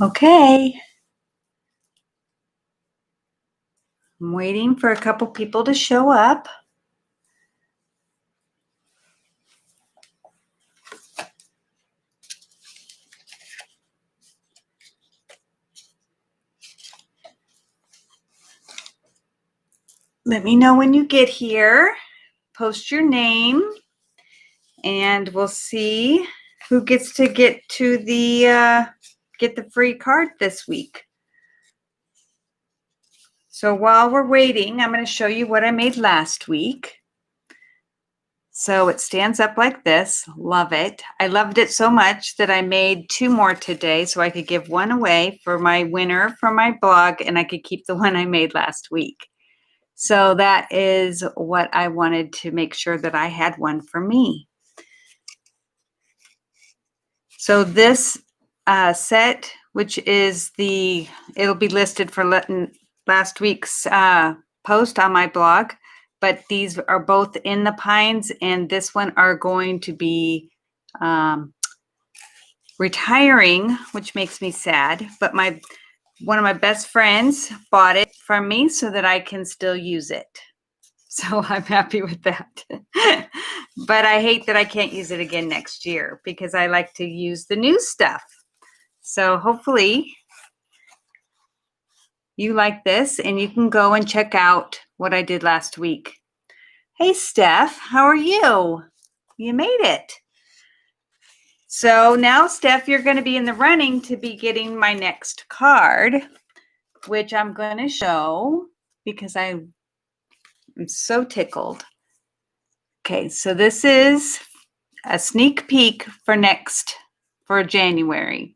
Okay. I'm waiting for a couple people to show up. Let me know when you get here. Post your name, and we'll see who gets to get the free card this week. So while we're waiting, I'm going to show you what I made last week. So it stands up like this. Love it. I loved it so much that I made 2 more today so I could give one away for my winner for my blog, and I could keep the one I made last week. So that is what I wanted to make sure that I had one for me. So this set, which is it'll be listed for last week's post on my blog, but these are both in the pines, and this one are going to be retiring, which makes me sad, but one of my best friends bought it from me so that I can still use it. So I'm happy with that. But I hate that I can't use it again next year because I like to use the new stuff. So hopefully you like this and you can go and check out what I did last week. Hey, Steph, how are you? You made it. So now, Steph, you're going to be in the running to be getting my next card, which I'm going to show because I'm so tickled. Okay, so this is a sneak peek for January.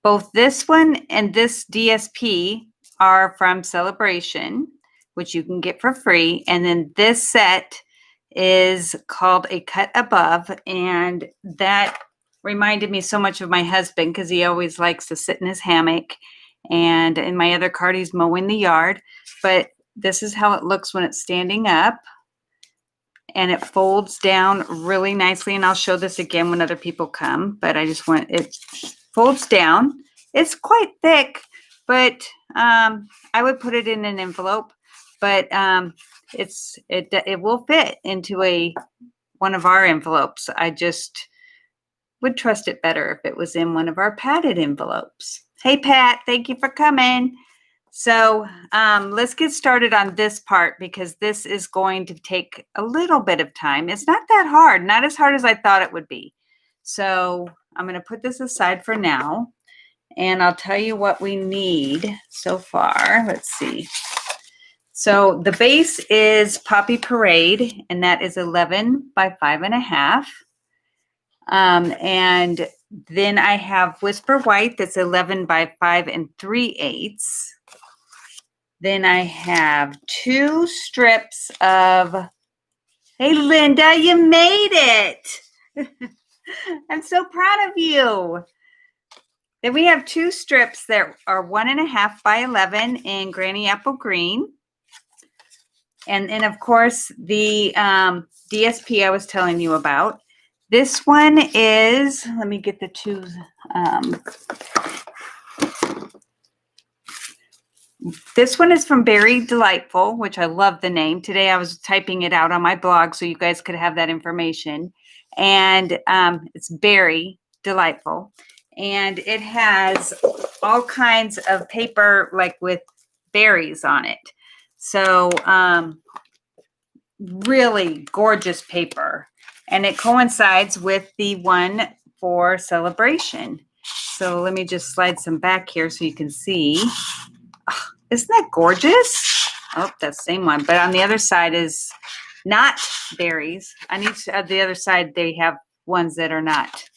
Both this one and this DSP are from Sale-a-Bration, which you can get for free. And then this set is called a Cut Above, and that reminded me so much of my husband because he always likes to sit in his hammock. And in my other card, he's mowing the yard. But this is how it looks when it's standing up. And it folds down really nicely. And I'll show this again when other people come, but it folds down. It's quite thick, but I would put it in an envelope, but it will fit into one of our envelopes. I just would trust it better if it was in one of our padded envelopes. Hey, Pat, thank you for coming. So let's get started on this part because this is going to take a little bit of time. It's not that hard, not as hard as I thought it would be. So I'm going to put this aside for now, and I'll tell you what we need so far. Let's see. So the base is Poppy Parade, and that is 11 by 5.5. And then I have Whisper White, that's 11 by 5 3/8. Then I have 2 strips of, hey, Linda, you made it. I'm so proud of you. Then we have 2 strips that are 1.5 by 11 in Granny Apple Green. And then, of course, the DSP I was telling you about. This one is, let me get the 2. This one is from Berry Delightful, which I love the name. Today I was typing it out on my blog so you guys could have that information. And it's Berry Delightful. And it has all kinds of paper, like with berries on it. So really gorgeous paper. And it coincides with the one for Sale-a-Bration. So let me just slide some back here so you can see. Oh, isn't that gorgeous? Oh, that's the same one. But on the other side is not berries. On each of the other side, they have ones that are not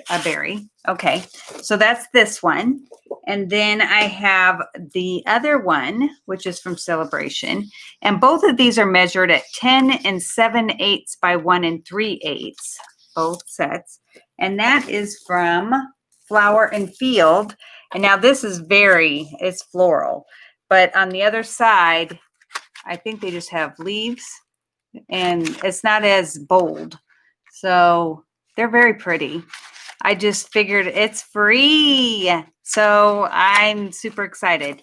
a berry. Okay, so that's this one. And then I have the other one, which is from Sale-a-Bration. And both of these are measured at 10 7/8 by 1 3/8, both sets. And that is from Flower and Field. And now this is it's floral. But on the other side, I think they just have leaves. And it's not as bold. So they're very pretty. I just figured it's free. So I'm super excited.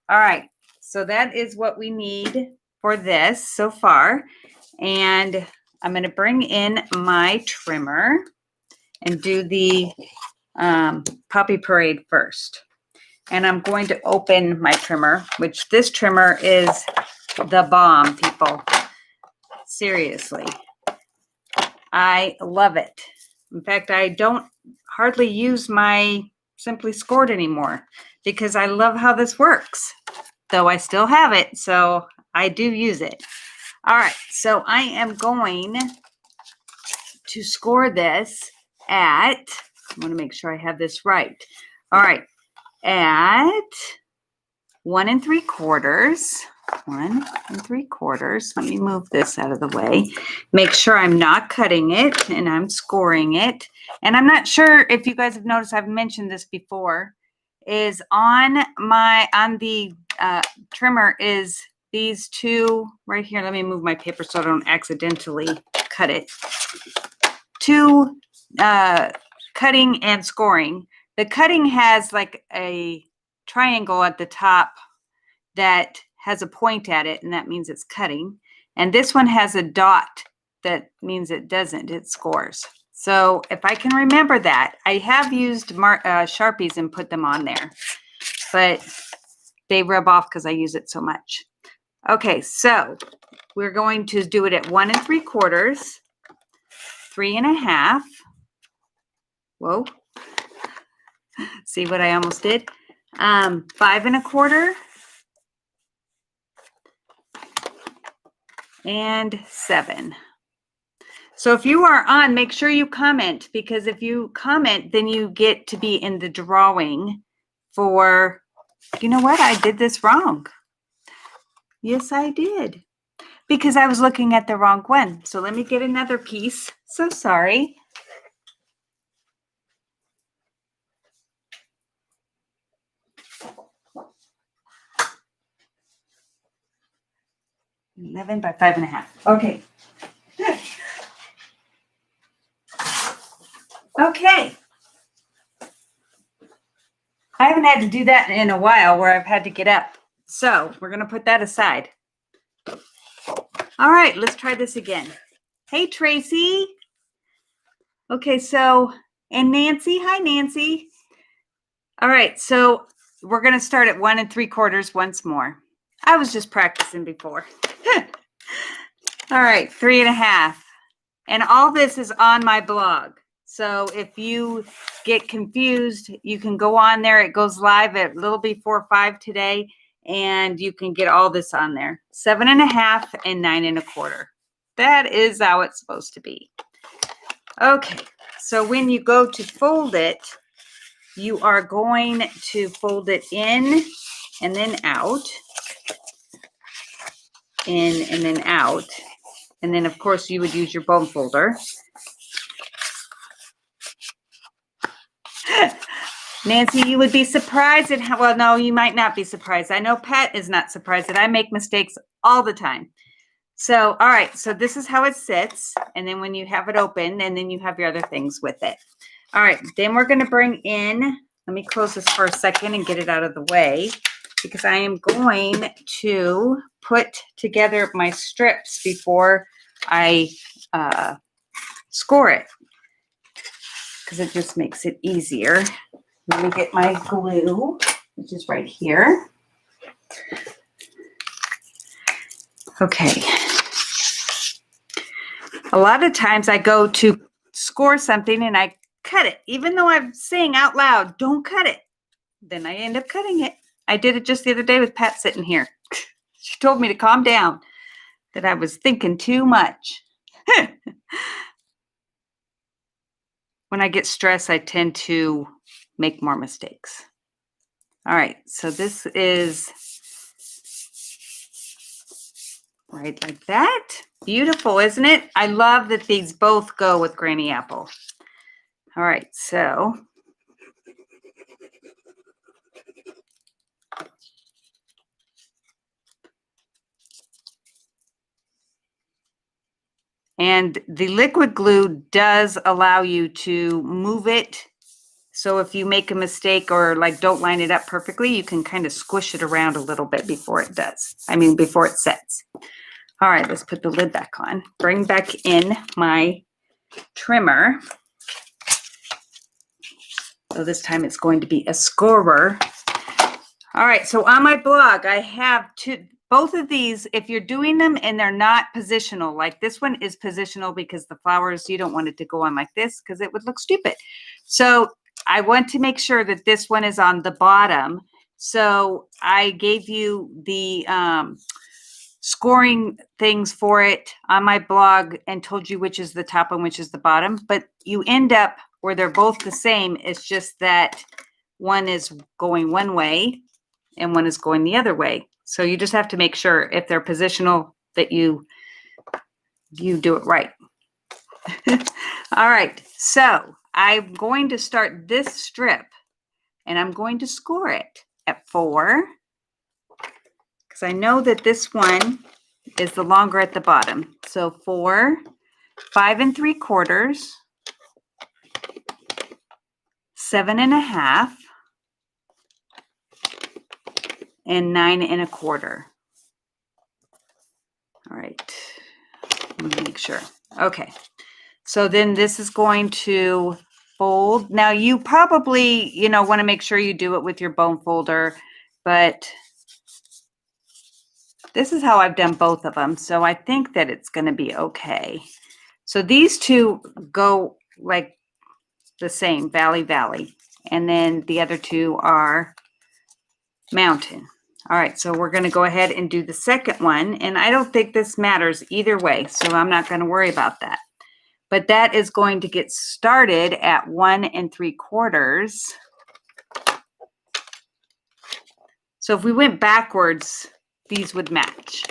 All right, so that is what we need for this so far. And I'm going to bring in my trimmer and do the Poppy Parade first. And I'm going to open my trimmer, which this trimmer is the bomb, people. Seriously. I love it. In fact, I don't hardly use my Simply Scored anymore because I love how this works. Though I still have it, so I do use it. All right, so I am going to score this at, I want to make sure I have this right. All right, at 1 3/4. 1 3/4. Let me move this out of the way. Make sure I'm not cutting it and I'm scoring it. And I'm not sure if you guys have noticed, I've mentioned this before, is on the trimmer is these two right here. Let me move my paper so I don't accidentally cut it. Two cutting and scoring. The cutting has like a triangle at the top that has a point at it, and that means it's cutting. And this one has a dot that means it doesn't, it scores. So if I can remember that, I have used Sharpies and put them on there, but they rub off because I use it so much. Okay, so we're going to do it at 1 3/4, 3 1/2. Whoa. See what I almost did? 5 1/4. And 7. So if you are on, make sure you comment, because if you comment, then you get to be in the drawing for, you know what? I did this wrong. Yes, I did. Because I was looking at the wrong one. So let me get another piece. So sorry. $11 by 5 1/2. Okay. Okay. I haven't had to do that in a while where I've had to get up. So we're going to put that aside. All right, let's try this again. Hey, Tracy. Okay, so, and Nancy. Hi, Nancy. All right, so we're going to start at 1 3/4 once more. I was just practicing before. All right, 3 1/2. And all this is on my blog. So if you get confused, you can go on there. It goes live at a little before 5 today, and you can get all this on there. 7 1/2 and 9 1/4. That is how it's supposed to be. Okay, so when you go to fold it, you are going to fold it in and then out, in and then out. And then, of course, you would use your bone folder. Nancy, you would be surprised at how, well, no, you might not be surprised. I know Pat is not surprised that I make mistakes all the time. So, all right, so this is how it sits. And then when you have it open, and then you have your other things with it. All right, then we're going to bring in, let me close this for a second and get it out of the way, because I am going to put together my strips before I score it, because it just makes it easier. Let me get my glue, which is right here. Okay. A lot of times I go to score something and I cut it, even though I'm saying out loud, don't cut it. Then I end up cutting it. I did it just the other day with Pat sitting here. She told me to calm down, that I was thinking too much. When I get stressed, I tend to make more mistakes. All right, so this is right like that. Beautiful, isn't it? I love that these both go with Granny Apple. All right, so and the liquid glue does allow you to move it So if you make a mistake or like don't line it up perfectly, you can kind of squish it around a little bit before it does. Before it sets. All right, let's put the lid back on. Bring back in my trimmer. So this time it's going to be a scorer. All right, so on my blog, I have both of these. If you're doing them and they're not positional, like this one is positional because the flowers, you don't want it to go on like this because it would look stupid. So I want to make sure that this one is on the bottom. So I gave you the scoring things for it on my blog and told you which is the top and which is the bottom, but you end up where they're both the same. It's just that one is going one way and one is going the other way. So you just have to make sure if they're positional that you do it right. All right, so I'm going to start this strip and I'm going to score it at 4 because I know that this one is the longer at the bottom. So 4, 5 3/4, 7 1/2, and 9 1/4. All right, let me make sure. Okay, so then this is going to fold. Now you probably, want to make sure you do it with your bone folder, but this is how I've done both of them. So I think that it's going to be okay. So these two go like the same, valley, valley. And then the other two are mountain. All right, so we're going to go ahead and do the second one. And I don't think this matters either way, so I'm not going to worry about that. But that is going to get started at 1 3/4. So if we went backwards, these would match.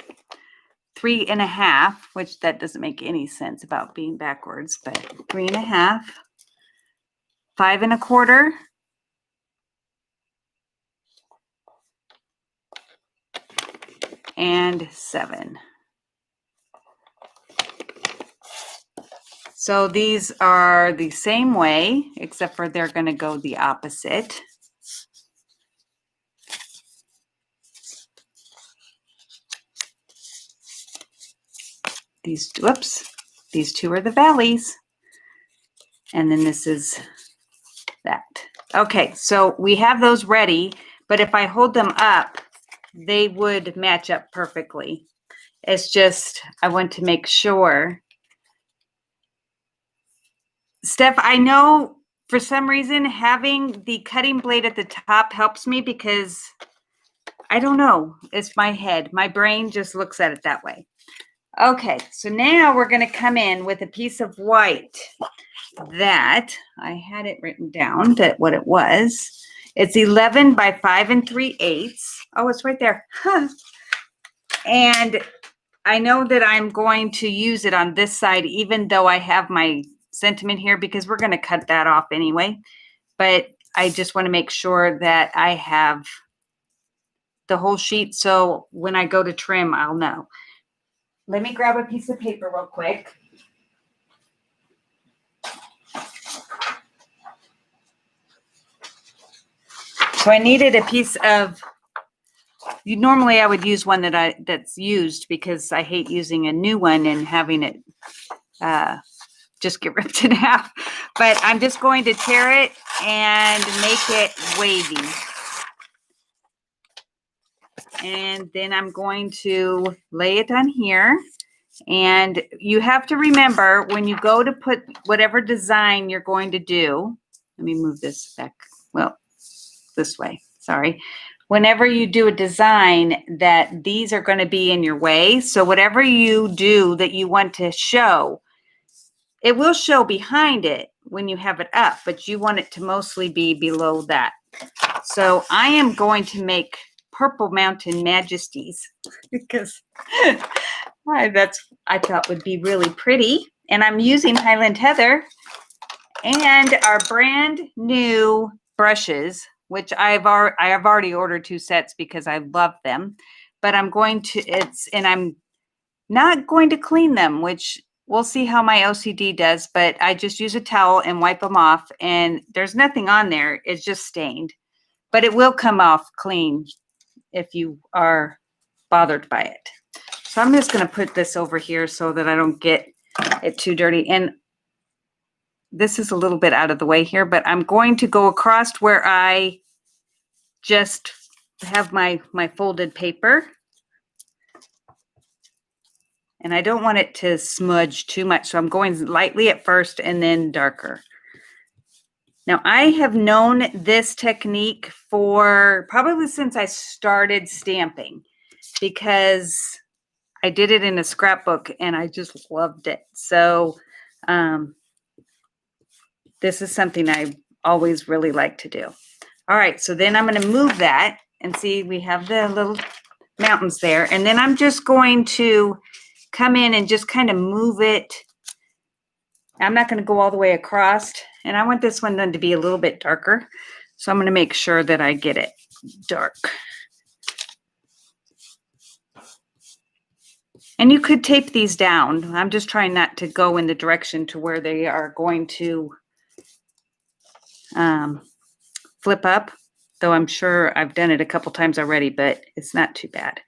3 1/2, which that doesn't make any sense about being backwards, but 3 1/2, 5 1/4, and 7. So these are the same way, except for they're going to go the opposite. These two are the valleys. And then this is that. Okay, so we have those ready, but if I hold them up, they would match up perfectly. It's just, I want to make sure. Steph, I know for some reason having the cutting blade at the top helps me because I don't know, it's my head. My brain just looks at it that way. Okay, so now we're going to come in with a piece of white that I had it written down that what it was. It's 11 by 5 3/8. Oh, it's right there. Huh. And I know that I'm going to use it on this side, even though I have my sentiment here, because we're going to cut that off anyway. But I just want to make sure that I have the whole sheet. So when I go to trim, I'll know. Let me grab a piece of paper real quick. So I needed a piece of, normally I would use one that's used because I hate using a new one and having it just get ripped in half. But I'm just going to tear it and make it wavy. And then I'm going to lay it on here. And you have to remember when you go to put whatever design you're going to do, let me move this back, well, this way, sorry. Whenever you do a design, that these are going to be in your way. So whatever you do that you want to show, it will show behind it when you have it up, but you want it to mostly be below that. So I am going to make Purple Mountain Majesties because I thought would be really pretty. And I'm using Highland Heather and our brand new brushes, which I have already ordered 2 sets because I love them. But I'm going to, and I'm not going to clean them, which we'll see how my OCD does, but I just use a towel and wipe them off, and there's nothing on there. It's just stained, but it will come off clean if you are bothered by it. So I'm just going to put this over here so that I don't get it too dirty. And this is a little bit out of the way here, but I'm going to go across where I just have my folded paper. And I don't want it to smudge too much, so I'm going lightly at first and then darker. Now, I have known this technique for probably since I started stamping, because I did it in a scrapbook and I just loved it. So this is something I always really like to do. All right, so then I'm going to move that and see we have the little mountains there. And then I'm just going to come in and just kind of move it. I'm not going to go all the way across. And I want this one then to be a little bit darker. So I'm going to make sure that I get it dark. And you could tape these down. I'm just trying not to go in the direction to where they are going to flip up. Though I'm sure I've done it a couple times already, but it's not too bad.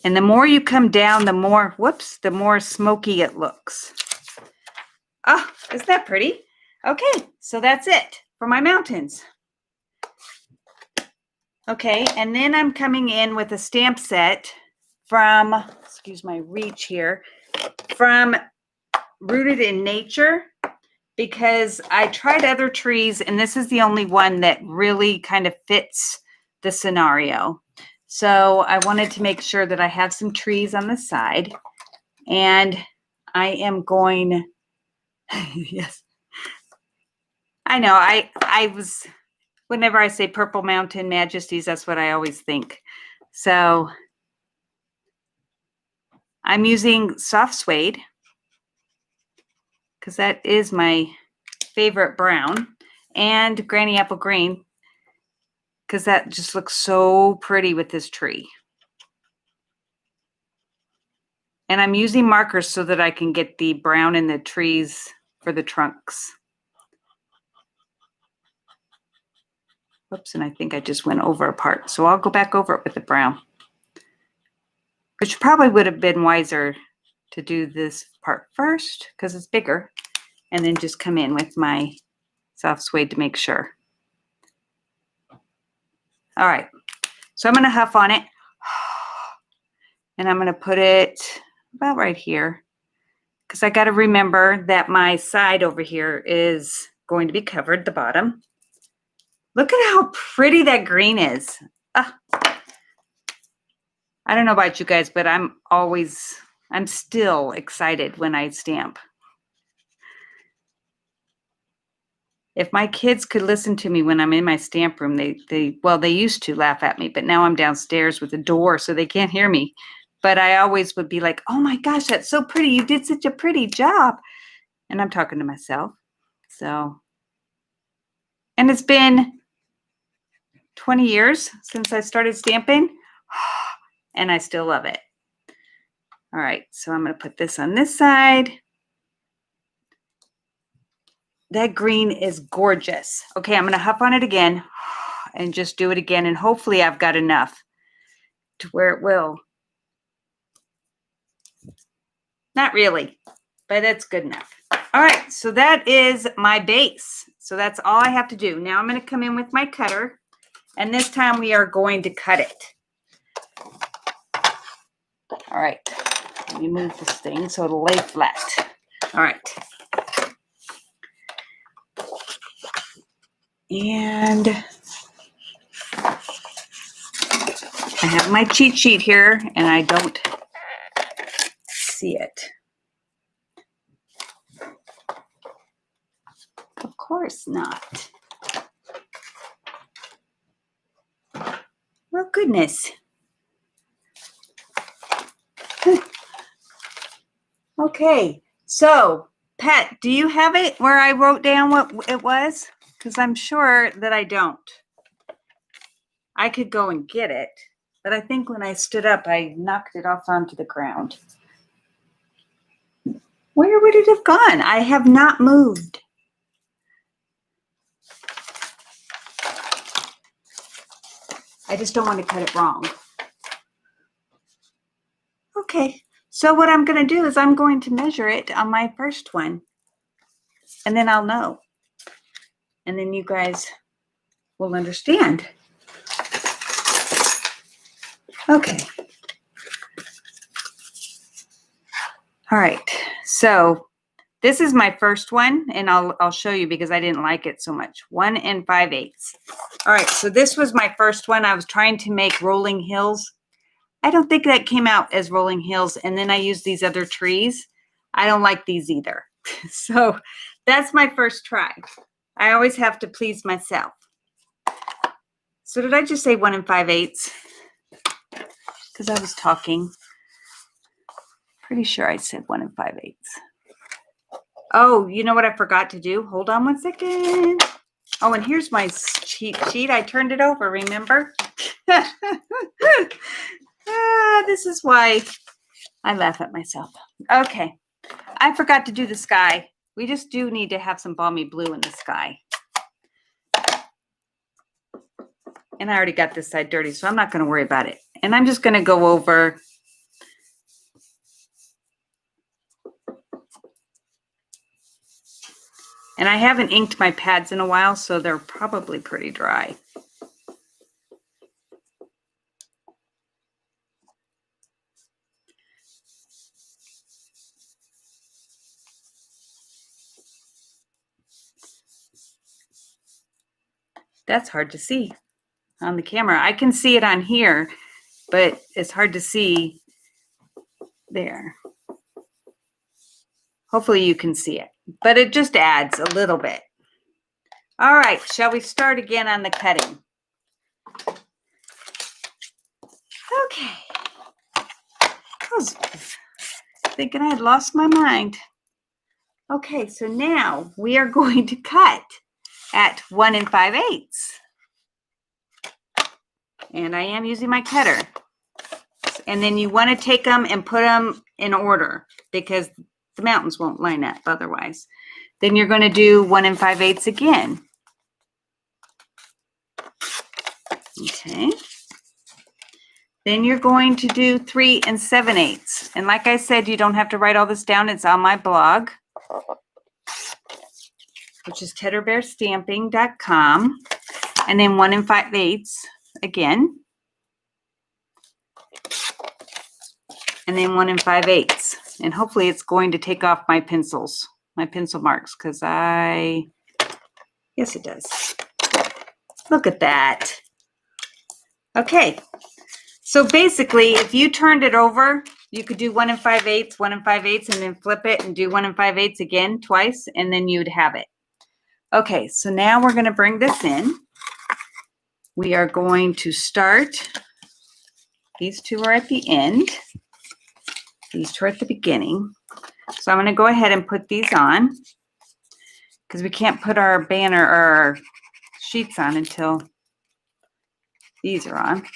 And the more you come down, the more, the more smoky it looks. Oh, isn't that pretty? Okay, so that's it for my mountains. Okay, and then I'm coming in with a stamp set from, excuse my reach here, from Rooted in Nature, because I tried other trees and this is the only one that really kind of fits the scenario. So I wanted to make sure that I have some trees on the side, and I am going, yes, I know, I was, whenever I say Purple Mountain Majesties, that's what I always think. So I'm using soft suede because that is my favorite brown, and Granny Apple Green because that just looks so pretty with this tree. And I'm using markers so that I can get the brown in the trees for the trunks. Whoops, and I think I just went over a part. So I'll go back over it with the brown. Which probably would have been wiser to do this part first because it's bigger. And then just come in with my soft suede to make sure. All right, so I'm going to huff on it. And I'm going to put it about right here. Because I got to remember that my side over here is going to be covered, the bottom. Look at how pretty that green is. I don't know about you guys, but I'm still excited when I stamp. If my kids could listen to me when I'm in my stamp room, they used to laugh at me, but now I'm downstairs with the door so they can't hear me. But I always would be like, oh my gosh, that's so pretty. You did such a pretty job. And I'm talking to myself. So, and it's been 20 years since I started stamping, and I still love it. All right, so I'm going to put this on this side. That green is gorgeous. Okay, I'm going to huff on it again and just do it again, and hopefully I've got enough to where it will. Not really, but that's good enough. All right, so that is my base. So that's all I have to do. Now I'm going to come in with my cutter, and this time we are going to cut it. All right, let me move this thing so it'll lay flat. All right. And I have my cheat sheet here, and I don't see it. Of course not. Well, goodness. Okay, so Pat, do you have it where I wrote down what it was? Because I'm sure that I don't. I could go and get it. But I think when I stood up, I knocked it off onto the ground. Where would it have gone? I have not moved. I just don't want to cut it wrong. Okay, so what I'm going to do is I'm going to measure it on my first one, and then I'll know. And then you guys will understand. Okay. All right, so this is my first one, and I'll show you because I didn't like it so much. 1 5/8. All right, so this was my first one. I was trying to make rolling hills. I don't think that came out as rolling hills, and then I used these other trees. I don't like these either. So that's my first try. I always have to please myself. So did I just say 1 5/8? Because I was talking. Pretty sure I said 1 5/8. Oh, you know what I forgot to do? Hold on 1 second. Oh, and here's my cheat sheet. I turned it over, remember? This is why I laugh at myself. Okay, I forgot to do the sky. We just do need to have some balmy blue in the sky. And I already got this side dirty, so I'm not going to worry about it. And I'm just going to go over and I haven't inked my pads in a while, so they're probably pretty dry. That's hard to see on the camera. I can see it on here, but it's hard to see there. Hopefully you can see it, but it just adds a little bit. All right, shall we start again on the cutting? Okay. I was thinking I had lost my mind. Okay, so now we are going to cut at 1 5/8. And I am using my cutter. And then you want to take them and put them in order because the mountains won't line up otherwise. Then you're going to do 1 5/8 again. Okay. Then you're going to do 3 7/8. And like I said, you don't have to write all this down. It's on my blog, which is teddybearstamping.com. And then 1 5/8 again. And then 1 5/8. And hopefully it's going to take off my pencils, my pencil marks, because yes, it does. Look at that. Okay. So basically, if you turned it over, you could do 1 5/8, 1 5/8, and then flip it and do 1 5/8 again twice, and then you'd have it. Okay, so now we're going to bring this in. We are going to start. These two are at the end. These two are at the beginning. So I'm going to go ahead and put these on because we can't put our banner or our sheets on until these are on.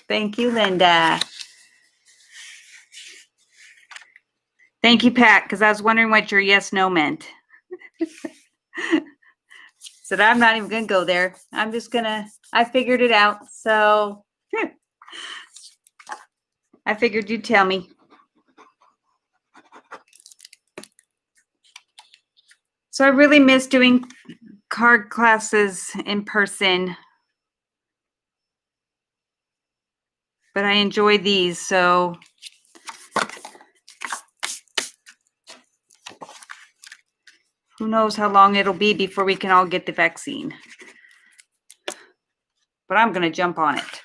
Thank you, Linda. Thank you, Pat, because I was wondering what your yes, no meant. Said, I'm not even going to go there. I'm just going to, I figured it out. So I figured you'd tell me. So I really miss doing card classes in person. But I enjoy these, so who knows how long it'll be before we can all get the vaccine. But I'm going to jump on it.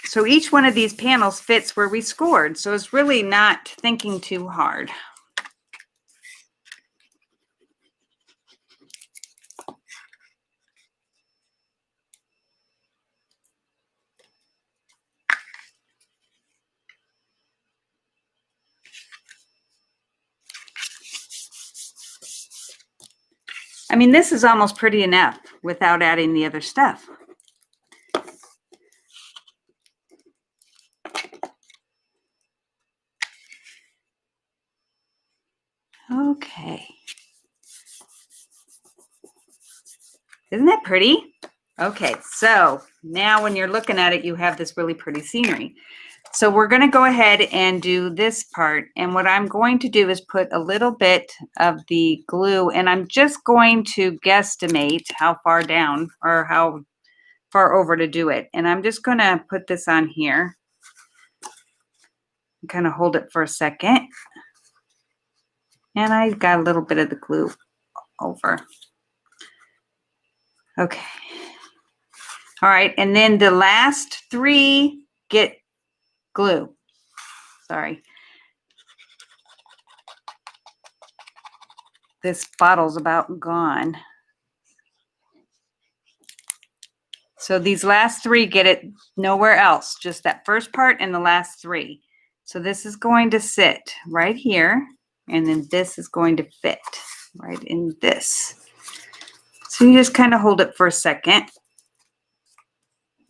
So each one of these panels fits where we scored, so it's really not thinking too hard. I mean, this is almost pretty enough without adding the other stuff. Okay. Isn't that pretty? Okay, so now when you're looking at it, you have this really pretty scenery. So we're going to go ahead and do this part. And what I'm going to do is put a little bit of the glue, and I'm just going to guesstimate how far down or how far over to do it. And I'm just going to put this on here. Kind of hold it for a second. And I got a little bit of the glue over. Okay. All right, and then the last 3 get glue. Sorry. This bottle's about gone. So these last 3 get it nowhere else, just that first part and the last 3. So this is going to sit right here, and then this is going to fit right in this. So you just kind of hold it for a second.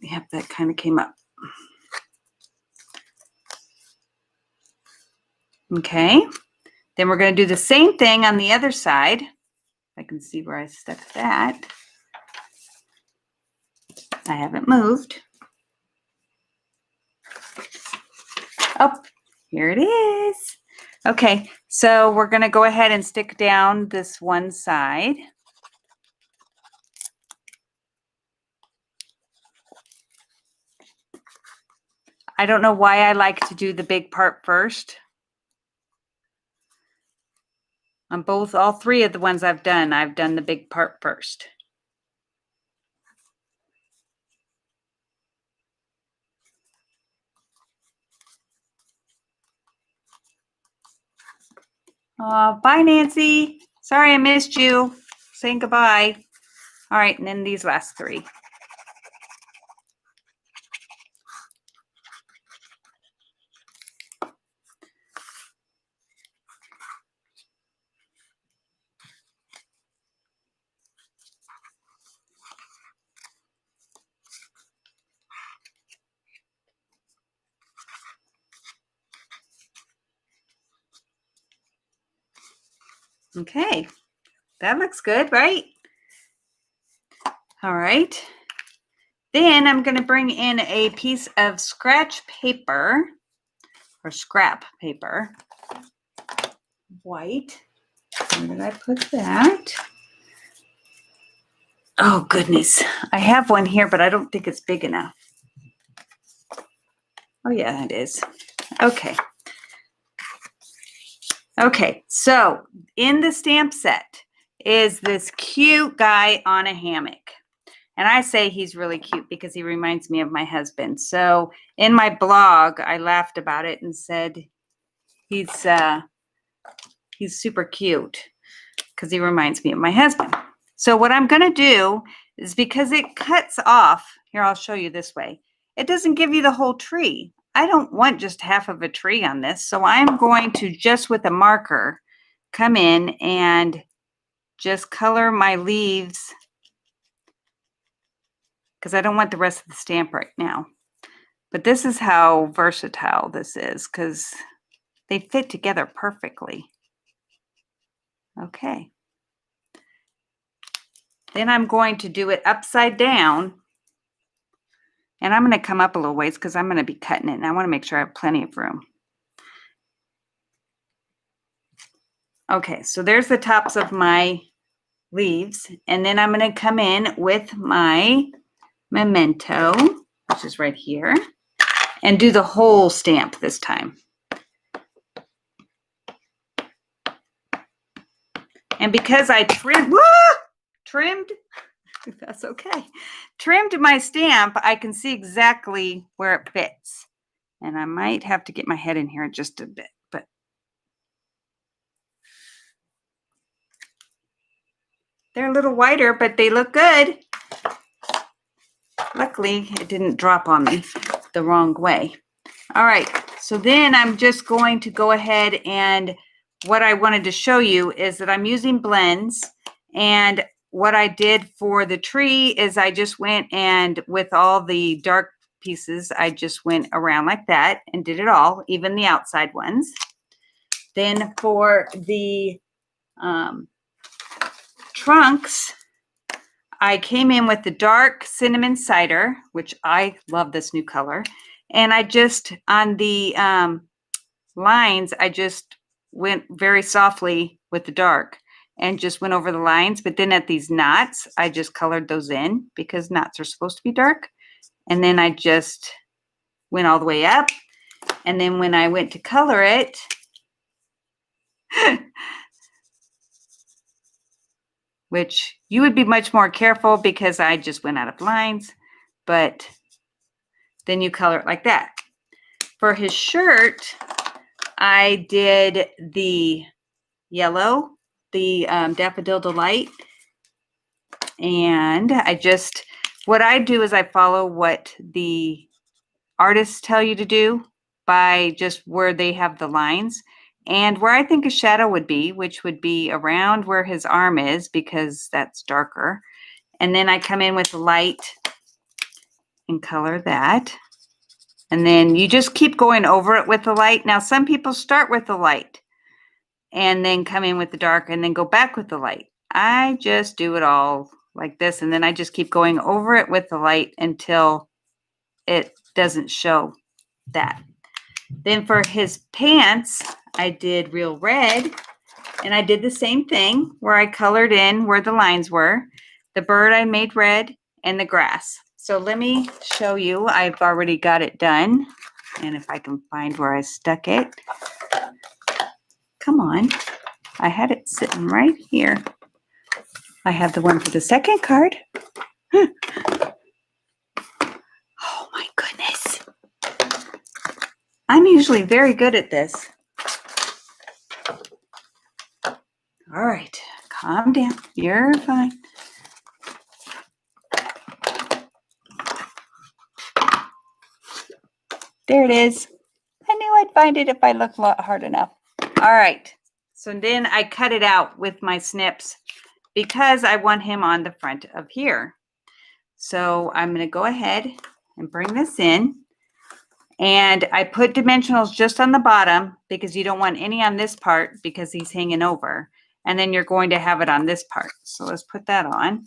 Yep, that kind of came up. Okay, then we're going to do the same thing on the other side. I can see where I stuck that. I haven't moved. Oh, here it is. Okay, so we're going to go ahead and stick down this one side. I don't know why I like to do the big part first. On all 3 of the ones I've done the big part first. Bye, Nancy. Sorry I missed you. Saying goodbye. All right, and then these last 3. Okay, that looks good, right? All right. Then I'm going to bring in a piece of scratch paper or scrap paper. White. Where did I put that? Oh, goodness. I have one here, but I don't think it's big enough. Oh, yeah, it is. Okay. Okay, so in the stamp set is this cute guy on a hammock. And I say he's really cute because he reminds me of my husband. So in my blog, I laughed about it and said he's super cute because he reminds me of my husband. So what I'm going to do is, because it cuts off, here, I'll show you this way. It doesn't give you the whole tree. I don't want just half of a tree on this. So I'm going to just with a marker come in and just color my leaves, because I don't want the rest of the stamp right now. But this is how versatile this is, because they fit together perfectly. Okay. Then I'm going to do it upside down. And I'm going to come up a little ways because I'm going to be cutting it. And I want to make sure I have plenty of room. Okay, so there's the tops of my leaves. And then I'm going to come in with my memento, which is right here, and do the whole stamp this time. And because I trimmed, that's okay. Trimmed my stamp, I can see exactly where it fits. And I might have to get my head in here just a bit, but they're a little wider, but they look good. Luckily, it didn't drop on me the wrong way. All right, so then I'm just going to go ahead, and what I wanted to show you is that I'm using blends, And what I did for the tree is I just went and with all the dark pieces, I just went around like that and did it all, even the outside ones. Then for the trunks, I came in with the dark cinnamon cider, which I love this new color. And I just, on the lines, I just went very softly with the dark and just went over the lines. But then at these knots, I just colored those in because knots are supposed to be dark. And then I just went all the way up. And then when I went to color it, which you would be much more careful because I just went out of lines, but then you color it like that. For his shirt, I did the yellow, the Daffodil Delight, and what I do is I follow what the artists tell you to do by just where they have the lines and where I think a shadow would be, which would be around where his arm is because that's darker. And then I come in with the light and color that. And then you just keep going over it with the light. Now, some people start with the light and then come in with the dark and then go back with the light. I just do it all like this. And then I just keep going over it with the light until it doesn't show that. Then for his pants, I did real red. And I did the same thing where I colored in where the lines were. The bird I made red and the grass. So let me show you. I've already got it done. And if I can find where I stuck it. Come on. I had it sitting right here. I have the one for the second card. Oh my goodness. I'm usually very good at this. All right, calm down. You're fine. There it is. I knew I'd find it if I looked hard enough. All right, so then I cut it out with my snips because I want him on the front of here. So I'm going to go ahead and bring this in. And I put dimensionals just on the bottom because you don't want any on this part because he's hanging over. And then you're going to have it on this part. So let's put that on.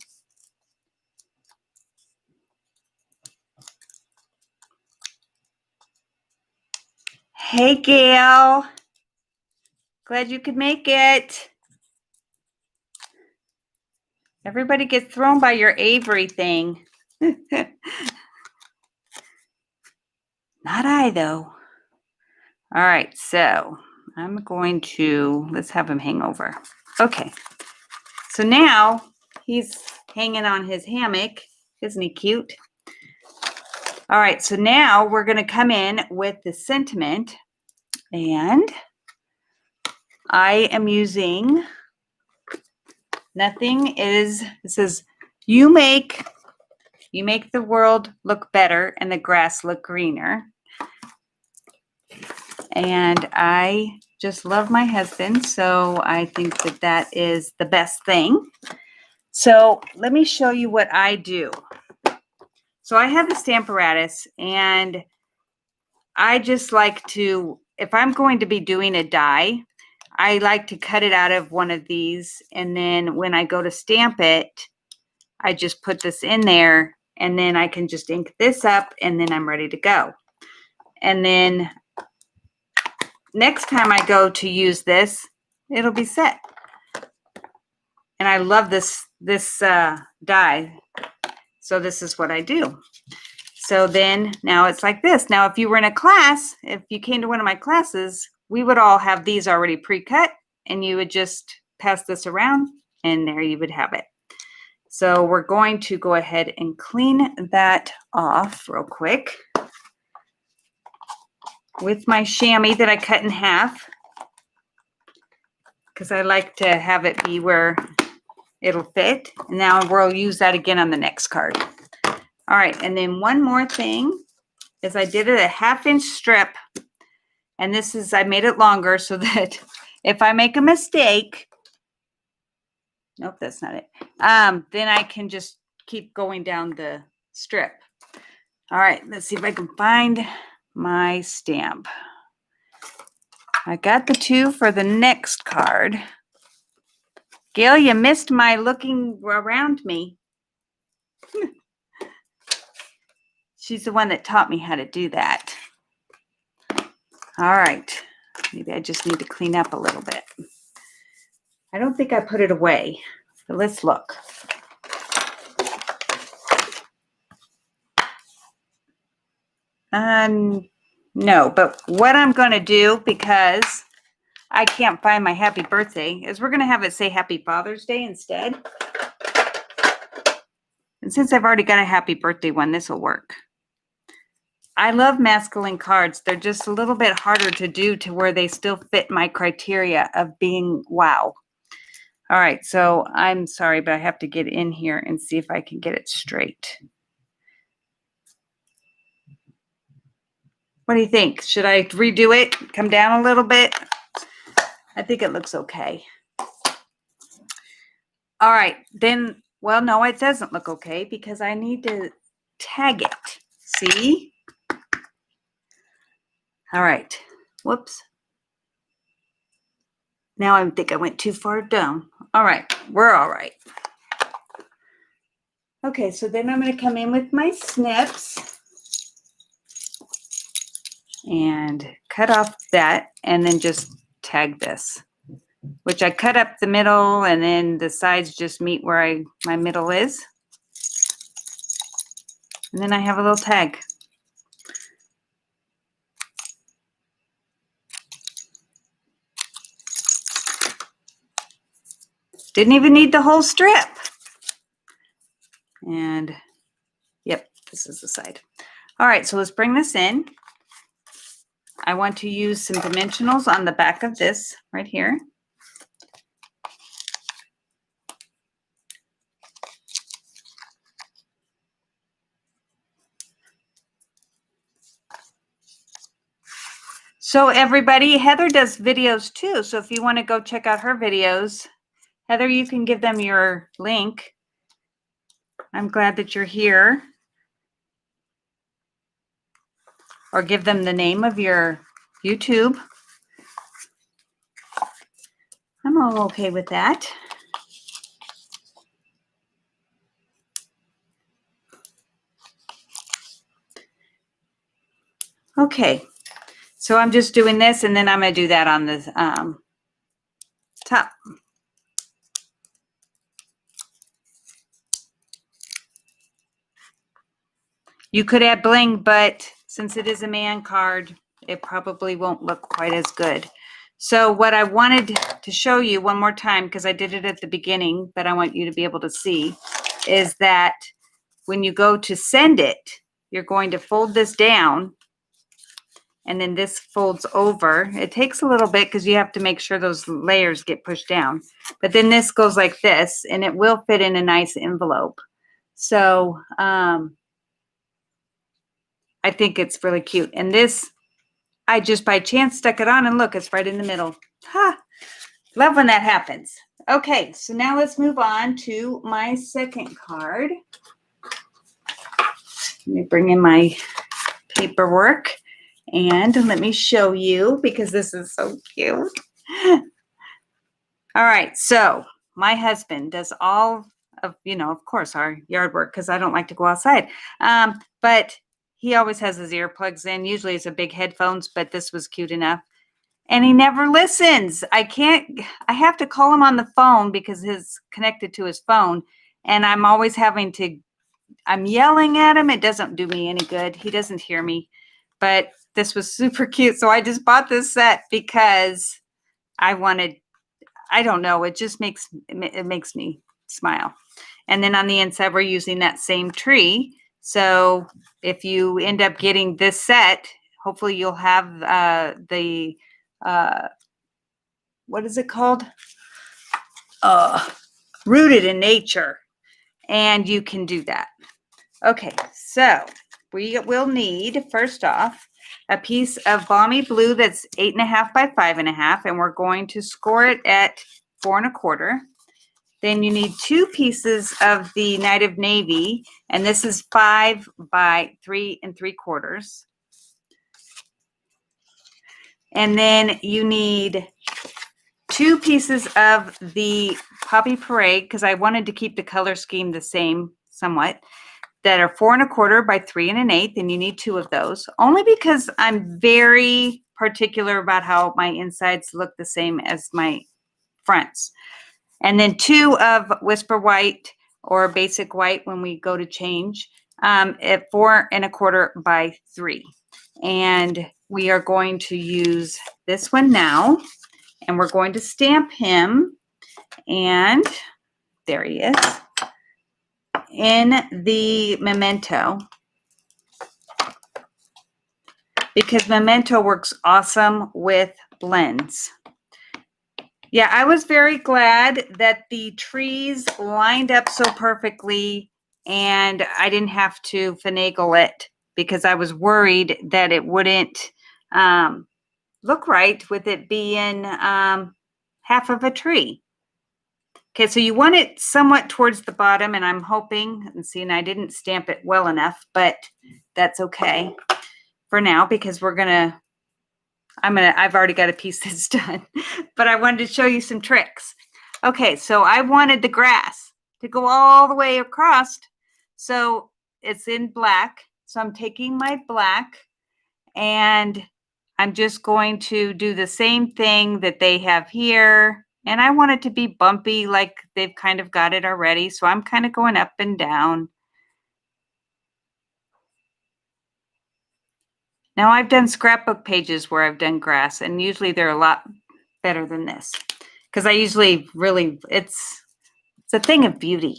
Hey, Gail. Glad you could make it. Everybody gets thrown by your Avery thing. Not I, though. All right, so I'm going to, let's have him hang over. Okay, so now he's hanging on his hammock. Isn't he cute? All right, so now we're going to come in with the sentiment. And I am using Nothing Is, it says, you make the world look better and the grass look greener. And I just love my husband, so I think that that is the best thing. So let me show you what I do. So I have the Stamparatus, and I just like to, if I'm going to be doing a die, I like to cut it out of one of these, and then when I go to stamp it, I just put this in there, and then I can just ink this up, and then I'm ready to go. And then next time I go to use this, it'll be set. And I love this die. So this is what I do. So then now it's like this. Now, if you were in a class, if you came to one of my classes, we would all have these already pre-cut, and you would just pass this around, and there you would have it. So we're going to go ahead and clean that off real quick with my chamois that I cut in half, because I like to have it be where it'll fit. And now we'll use that again on the next card. All right, and then one more thing is I did it a 1/2-inch strip, and this is, I made it longer so that if I make a mistake, Nope, that's not it. Then I can just keep going down the strip. All right, let's see if I can find my stamp. I got the 2 for the next card. Gail, you missed my looking around me. She's the one that taught me how to do that. All right, maybe I just need to clean up a little bit. I don't think I put it away, but let's look. No, but what I'm going to do, because I can't find my happy birthday, is we're going to have it say Happy Father's Day instead. And since I've already got a happy birthday one, this will work. I love masculine cards. They're just a little bit harder to do to where they still fit my criteria of being wow. All right, so I'm sorry, but I have to get in here and see if I can get it straight. What do you think? Should I redo it? Come down a little bit? I think it looks okay. All right, then, well, no, it doesn't look okay because I need to tag it. See? All right. Whoops. Now I think I went too far down. All right, we're all right. Okay, so then I'm going to come in with my snips and cut off that and then just tag this, which I cut up the middle and then the sides just meet where my middle is. And then I have a little tag. Didn't even need the whole strip. And yep, this is the side. All right, so let's bring this in. I want to use some dimensionals on the back of this right here. So everybody, Heather does videos too. So if you want to go check out her videos, Heather, you can give them your link. I'm glad that you're here. Or give them the name of your YouTube. I'm all okay with that. Okay, so I'm just doing this and then I'm going to do that on the top. You could add bling, but since it is a man card, it probably won't look quite as good. So what I wanted to show you one more time, because I did it at the beginning, but I want you to be able to see, is that when you go to send it, you're going to fold this down, and then this folds over. It takes a little bit because you have to make sure those layers get pushed down. But then this goes like this, and it will fit in a nice envelope. So I think it's really cute. And this, I just by chance stuck it on and look, it's right in the middle. Ha! Love when that happens. Okay, so now let's move on to my second card. Let me bring in my paperwork and let me show you because this is so cute. All right, so my husband does all of, of course, our yard work because I don't like to go outside. But he always has his earplugs in. Usually it's a big headphones, but this was cute enough. And he never listens. I have to call him on the phone because he's connected to his phone. And I'm always I'm yelling at him. It doesn't do me any good. He doesn't hear me. But this was super cute. So I just bought this set because I don't know. It just makes me smile. And then on the inside, we're using that same tree. So if you end up getting this set, hopefully you'll have what is it called? Rooted in Nature. And you can do that. Okay, so we will need, first off, a piece of Balmy Blue that's 8.5 by 5.5, and we're going to score it at 4 1/4. Then you need 2 pieces of the Night of Navy, and this is 5 by 3 3/4. And then you need 2 pieces of the Poppy Parade, because I wanted to keep the color scheme the same somewhat, that are 4 1/4 by 3 1/8, and you need 2 of those, only because I'm very particular about how my insides look the same as my fronts. And then 2 of Whisper White or Basic White when we go to change at 4 1/4 by 3. And we are going to use this one now, and we're going to stamp him, and there he is, in the Memento, because Memento works awesome with blends. Yeah, I was very glad that the trees lined up so perfectly and I didn't have to finagle it, because I was worried that it wouldn't look right with it being half of a tree. Okay, so you want it somewhat towards the bottom, and I'm hoping, and see, and I didn't stamp it well enough, but that's okay for now, because I've already got a piece that's done, but I wanted to show you some tricks. Okay, so I wanted the grass to go all the way across, so it's in black. So I'm taking my black and I'm just going to do the same thing that they have here. And I want it to be bumpy, like they've kind of got it already. So I'm kind of going up and down. Now I've done scrapbook pages where I've done grass, and usually they're a lot better than this, because I usually really, it's a thing of beauty.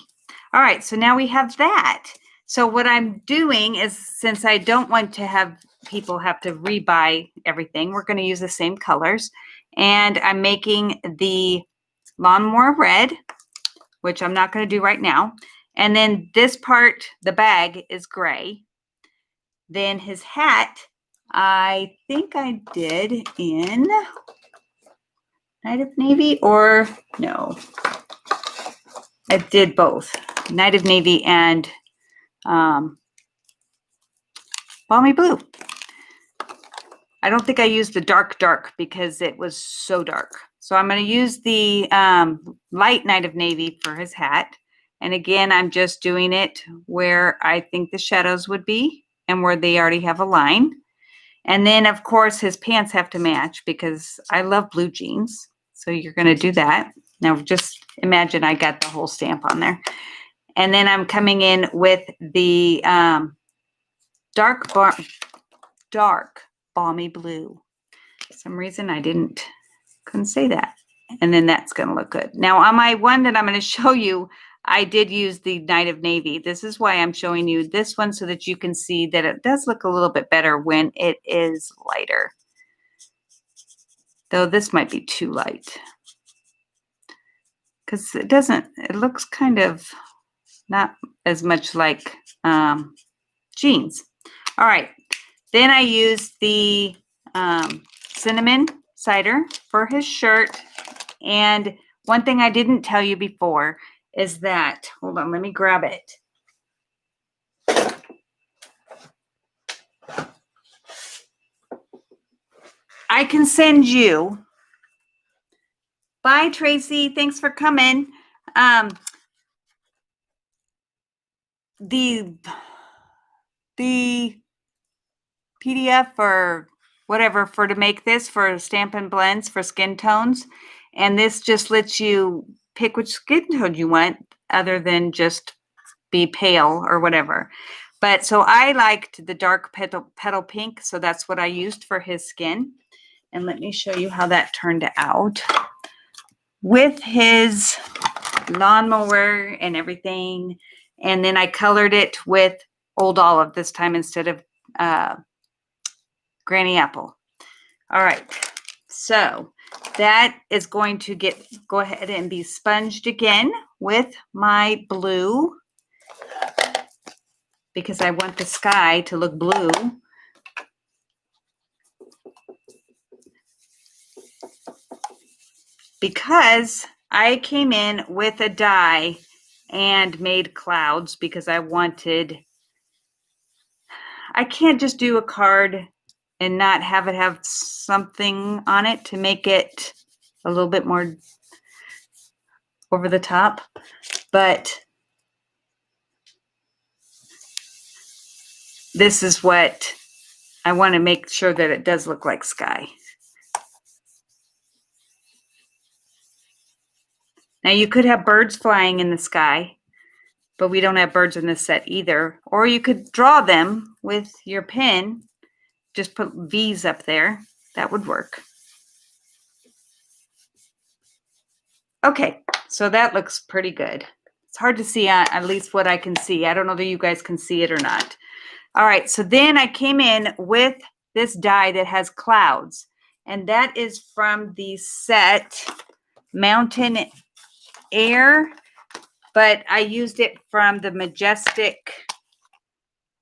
All right, so now we have that. So what I'm doing is, since I don't want to have people have to rebuy everything, we're going to use the same colors. And I'm making the lawnmower red, which I'm not going to do right now. And then this part, the bag, is gray. Then his hat, I think I did in Night of Navy, or no, I did both Night of Navy and Balmy Blue. I don't think I used the dark because it was so dark. So I'm going to use the light Night of Navy for his hat. And again, I'm just doing it where I think the shadows would be and where they already have a line. And then, of course, his pants have to match, because I love blue jeans. So you're going to do that. Now, just imagine I got the whole stamp on there. And then I'm coming in with the dark Balmy Blue. For some reason I couldn't say that. And then that's going to look good. Now on my one that I'm going to show you, I did use the Night of Navy. This is why I'm showing you this one, so that you can see that it does look a little bit better when it is lighter. Though this might be too light, because it looks kind of not as much like jeans. All right. Then I used the cinnamon cider for his shirt. And one thing I didn't tell you before is that, hold on, let me grab it. I can send you. Bye, Tracy. Thanks for coming. The PDF or whatever to make this for Stampin' Blends for skin tones. And this just lets you pick which skin tone you want, other than just be pale or whatever. But so I liked the dark petal pink, so that's what I used for his skin. And let me show you how that turned out with his lawnmower and everything. And then I colored it with Old Olive this time instead of Granny Apple. All right, so that is going to go ahead and be sponged again with my blue, because I want the sky to look blue. Because I came in with a die and made clouds because I can't just do a card and not have it have something on it to make it a little bit more over the top. But this is what I want to make sure that it does look like sky. Now you could have birds flying in the sky, but we don't have birds in this set either. Or you could draw them with your pen. Just put V's up there. That would work. Okay, so that looks pretty good. It's hard to see at least what I can see. I don't know that you guys can see it or not. All right, so then I came in with this die that has clouds, and that is from the set Mountain Air, but I used it from the Majestic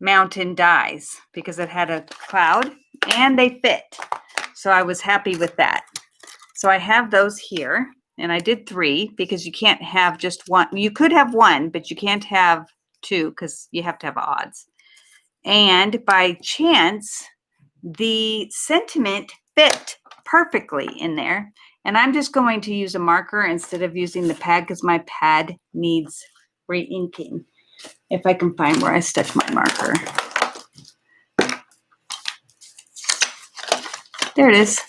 Mountain dies because it had a cloud and they fit. So I was happy with that. So I have those here, and I did 3 because you can't have just one. You could have one, but you can't have 2 because you have to have odds. And by chance, the sentiment fit perfectly in there. And I'm just going to use a marker instead of using the pad because my pad needs re-inking. If I can find where I stuck my marker. There it is.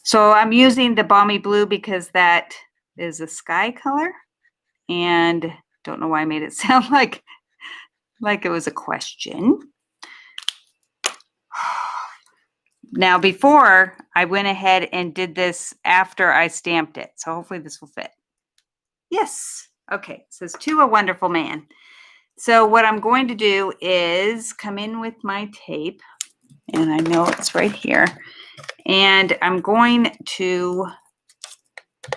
So I'm using the Balmy Blue because that is a sky color. And don't know why I made it sound like it was a question. Now, before I went ahead and did this after I stamped it. So hopefully this will fit. Yes. Okay. It says to a wonderful man. So what I'm going to do is come in with my tape, and I know it's right here. And I'm going to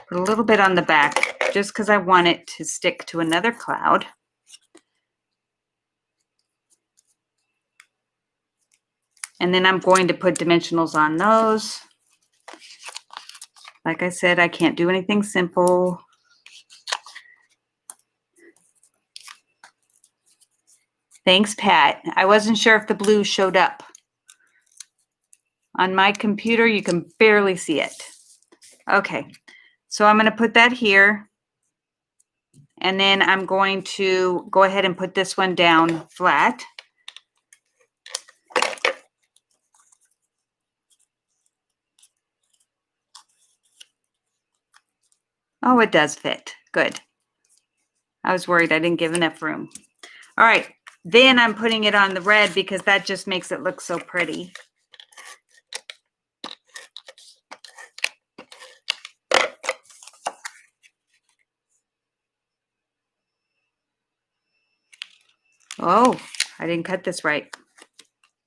put a little bit on the back just because I want it to stick to another cloud. And then I'm going to put dimensionals on those. Like I said, I can't do anything simple. Thanks, Pat. I wasn't sure if the blue showed up. On my computer, you can barely see it. Okay, so I'm going to put that here. And then I'm going to go ahead and put this one down flat. Oh, it does fit. Good. I was worried I didn't give enough room. All right, then I'm putting it on the red because that just makes it look so pretty. Oh, I didn't cut this right.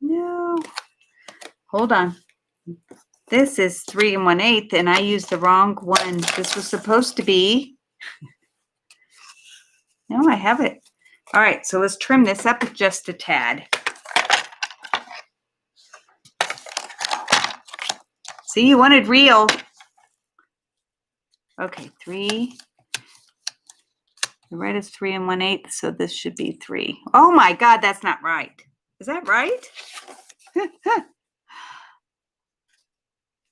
No. Hold on. This is 3 1/8, and I used the wrong one. This was supposed to be. No, I have it. All right, so let's trim this up just a tad. See, you wanted real. Okay, 3. The red is 3 1/8, so this should be 3. Oh my God, that's not right. Is that right?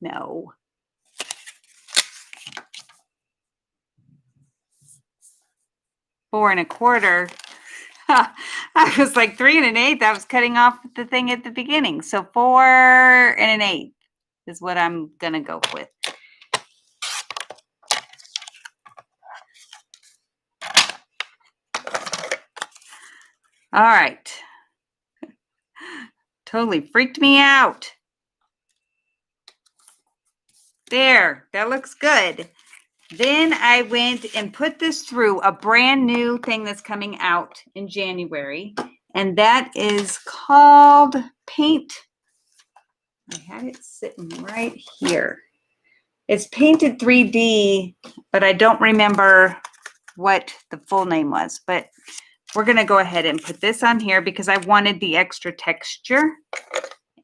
No. Four and a quarter. I was like 3 1/8. I was cutting off the thing at the beginning. So 4 1/8 is what I'm gonna go with. All right. Totally freaked me out. There, that looks good. Then I went and put this through a brand new thing that's coming out in January, and that is called Paint. I had it sitting right here. It's Painted 3D, but I don't remember what the full name was, but we're going to go ahead and put this on here because I wanted the extra texture,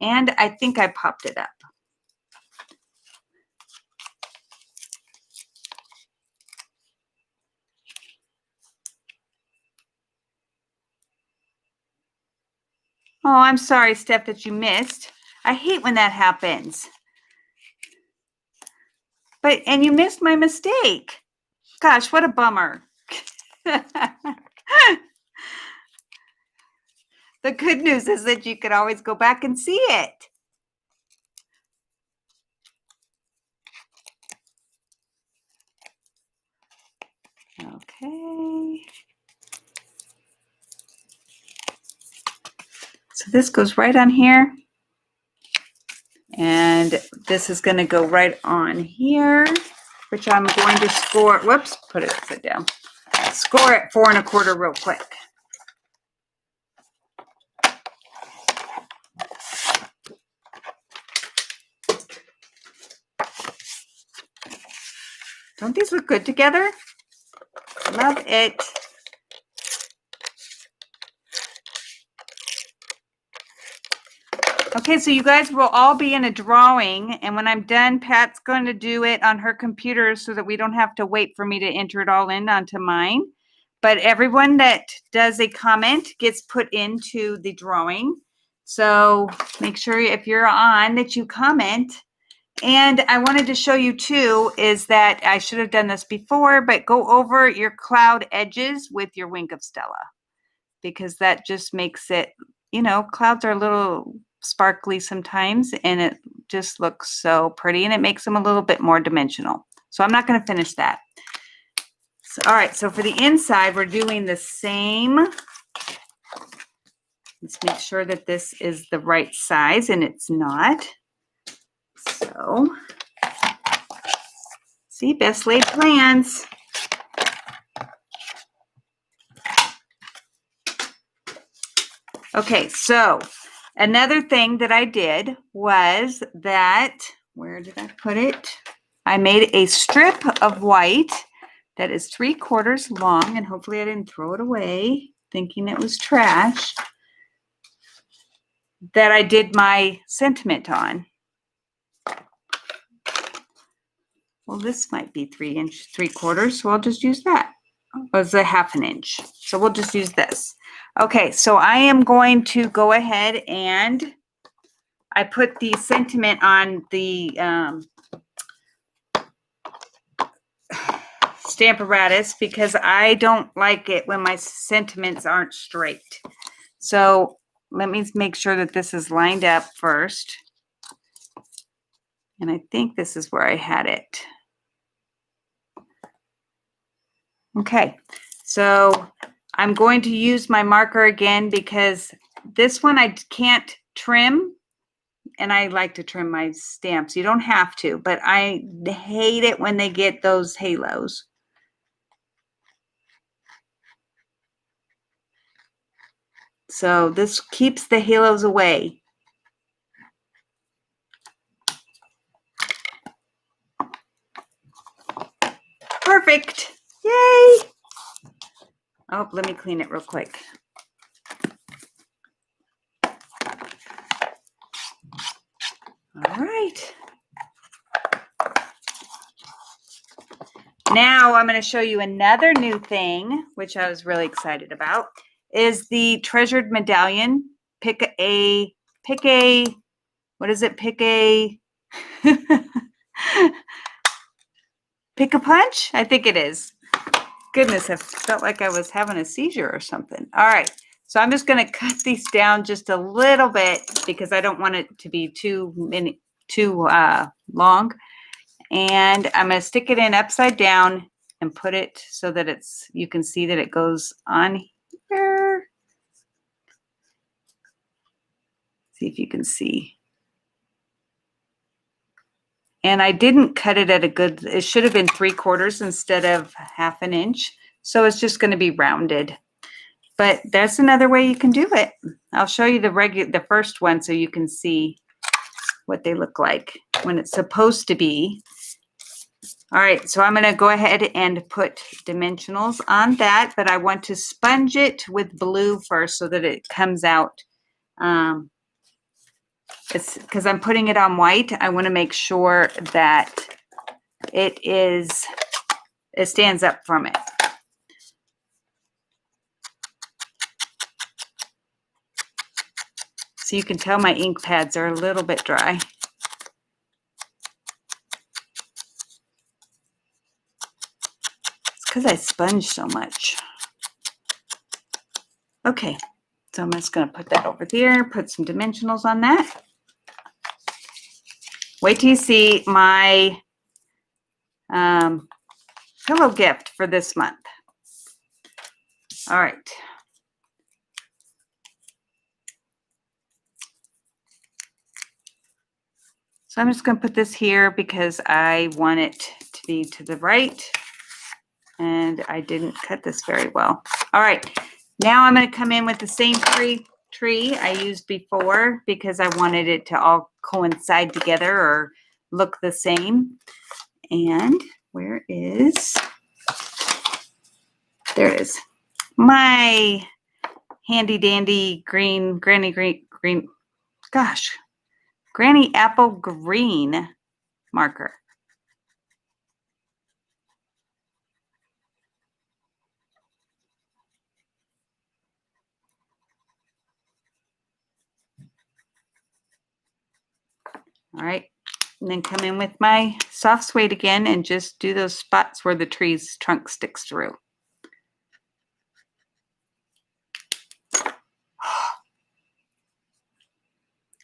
and I think I popped it up. Oh, I'm sorry, Steph, that you missed. I hate when that happens. And you missed my mistake. Gosh, what a bummer. The good news is that you could always go back and see it. Okay. So this goes right on here. And this is going to go right on here, which I'm going to score. Whoops, put it upside down. Score at 4 1/4 real quick. Don't these look good together? Love it. Okay, so you guys will all be in a drawing, and when I'm done, Pat's going to do it on her computer so that we don't have to wait for me to enter it all in onto mine. But everyone that does a comment gets put into the drawing. So make sure if you're on that you comment. And I wanted to show you too is that I should have done this before, but go over your cloud edges with your Wink of Stella, because that just makes it, you know, clouds are a little sparkly sometimes and it just looks so pretty and it makes them a little bit more dimensional. So I'm not going to finish that. So, all right, so for the inside, we're doing the same. Let's make sure that this is the right size, and it's not. So, see, best laid plans. Okay, so another thing that I did was that, where did I put it? I made a strip of white that is 3/4 long, and hopefully I didn't throw it away thinking it was trash, that I did my sentiment on. Well, this might be 3 3/4, so I'll just use that. It was a 1/2 inch, so we'll just use this. Okay, so I am going to go ahead and I put the sentiment on the Stamparatus because I don't like it when my sentiments aren't straight. So let me make sure that this is lined up first. And I think this is where I had it. Okay, so I'm going to use my marker again because this one I can't trim, and I like to trim my stamps. You don't have to, but I hate it when they get those halos. So this keeps the halos away. Perfect. Yay. Oh, let me clean it real quick. All right. Now I'm going to show you another new thing, which I was really excited about, is the treasured medallion. Pick a, what is it? Pick a, pick a punch? I think it is. Goodness, I felt like I was having a seizure or something. All right. So I'm just going to cut these down just a little bit because I don't want it to be too long. And I'm going to stick it in upside down and put it so that you can see that it goes on here. See if you can see. And I didn't cut it at it should have been 3/4 instead of 1/2 inch. So it's just going to be rounded. But that's another way you can do it. I'll show you the first one so you can see what they look like when it's supposed to be. All right, so I'm going to go ahead and put dimensionals on that, but I want to sponge it with blue first so that it comes out. It's because I'm putting it on white. I want to make sure that it stands up from it. So you can tell my ink pads are a little bit dry. It's because I sponge so much. Okay, so I'm just going to put that over there, put some dimensionals on that. Wait till you see my pillow gift for this month. All right. So I'm just going to put this here because I want it to be to the right. And I didn't cut this very well. All right. Now I'm going to come in with the same tree I used before because I wanted it to all coincide together or look the same. And where is, there it is, my handy dandy green, granny apple green marker. All right, and then come in with my soft suede again and just do those spots where the tree's trunk sticks through.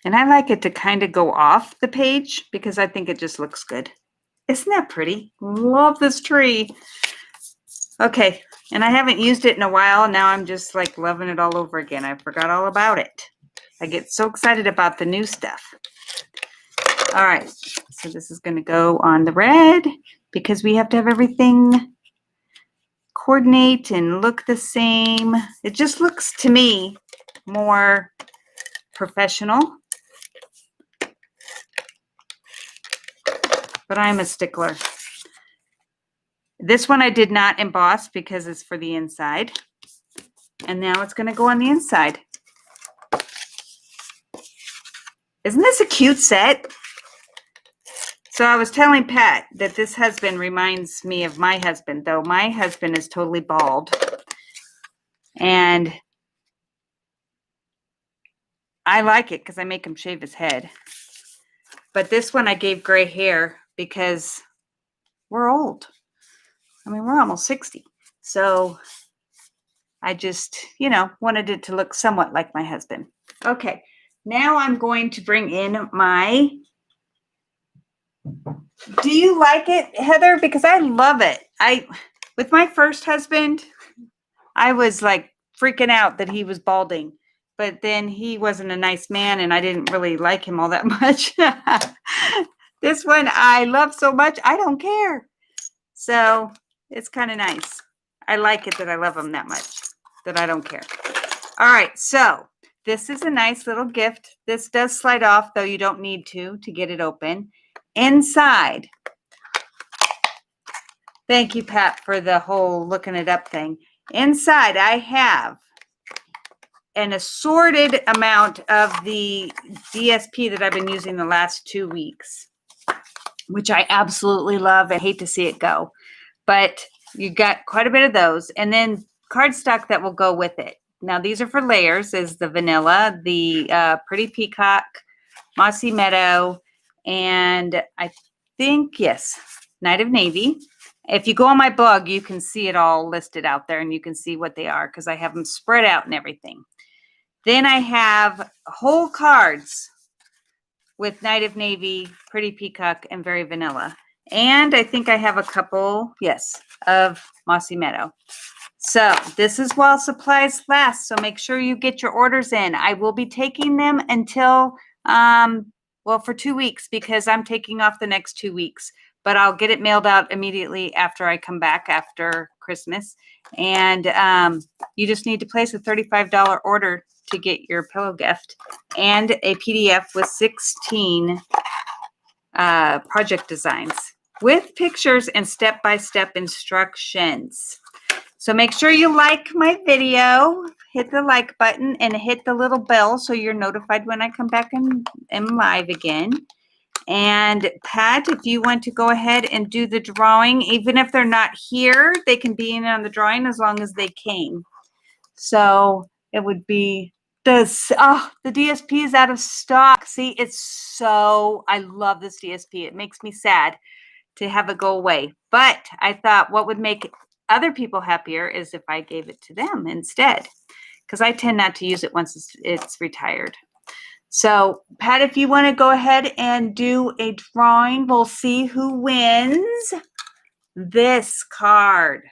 And I like it to kind of go off the page because I think it just looks good. Isn't that pretty? Love this tree. Okay, and I haven't used it in a while. Now I'm just like loving it all over again. I forgot all about it. I get so excited about the new stuff. All right, so this is going to go on the red because we have to have everything coordinate and look the same. It just looks to me more professional. But I'm a stickler. This one I did not emboss because it's for the inside. And now it's going to go on the inside. Isn't this a cute set? So I was telling Pat that this husband reminds me of my husband, though my husband is totally bald. And I like it because I make him shave his head. But this one I gave gray hair because we're old. I mean, we're almost 60. So I just, you know, wanted it to look somewhat like my husband. Okay, now I'm going to bring in my, do you like it, Heather? Because I love it. With my first husband, I was like freaking out that he was balding. But then he wasn't a nice man and I didn't really like him all that much. This one I love so much, I don't care. So it's kind of nice. I like it that I love him that much, that I don't care. All right, so this is a nice little gift. This does slide off, though you don't need to get it open. Inside, thank you, Pat, for the whole looking it up thing. Inside, I have an assorted amount of the DSP that I've been using the last 2 weeks, which I absolutely love. I hate to see it go, but you got quite a bit of those. And then cardstock that will go with it. Now, these are for layers, is the vanilla, the Pretty Peacock, Mossy Meadow, and I think, yes, Night of Navy. If you go on my blog, you can see it all listed out there and you can see what they are because I have them spread out and everything. Then I have whole cards with Night of Navy, Pretty Peacock, and Very Vanilla. And I think I have a couple, yes, of Mossy Meadow. So this is while supplies last. So make sure you get your orders in. I will be taking them until, well, for 2 weeks because I'm taking off the next 2 weeks. But I'll get it mailed out immediately after I come back after Christmas. And you just need to place a $35 order to get your pillow gift and a PDF with 16 project designs with pictures and step-by-step instructions. So make sure you like my video, hit the like button, and hit the little bell so you're notified when I come back and am live again. And Pat, if you want to go ahead and do the drawing, even if they're not here, they can be in on the drawing as long as they came. So it would be The DSP is out of stock. See, I love this DSP. It makes me sad to have it go away. But I thought what would make other people happier is if I gave it to them instead, because I tend not to use it once it's retired. So, Pat, if you want to go ahead and do a drawing, we'll see who wins this card.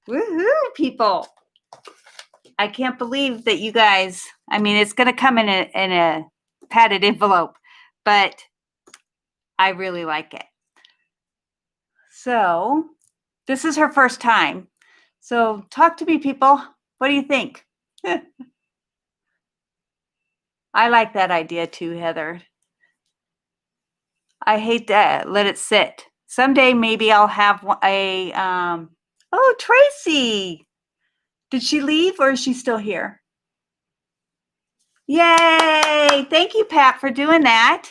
Woohoo, people. I can't believe that you guys, I mean, it's going to come in a padded envelope, but I really like it. So, this is her first time. So, talk to me, people. What do you think? I like that idea too, Heather. I hate to let it sit. Someday maybe I'll have oh, Tracy. Did she leave or is she still here? Yay! Thank you, Pat, for doing that.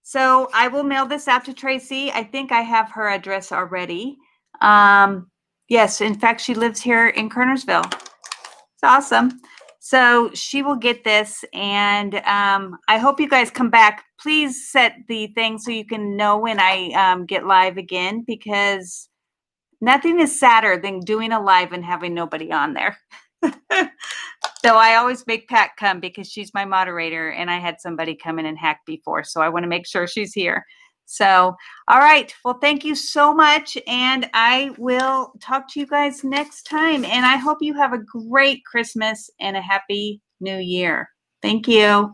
So I will mail this out to Tracy. I think I have her address already. Yes, in fact, she lives here in Kernersville. It's awesome. So she will get this, and I hope you guys come back. Please set the thing so you can know when I get live again, because nothing is sadder than doing a live and having nobody on there. So I always make Pat come because she's my moderator, and I had somebody come in and hack before, so I want to make sure she's here. So, all right. Well, thank you so much, and I will talk to you guys next time, and I hope you have a great Christmas and a happy New Year. Thank you.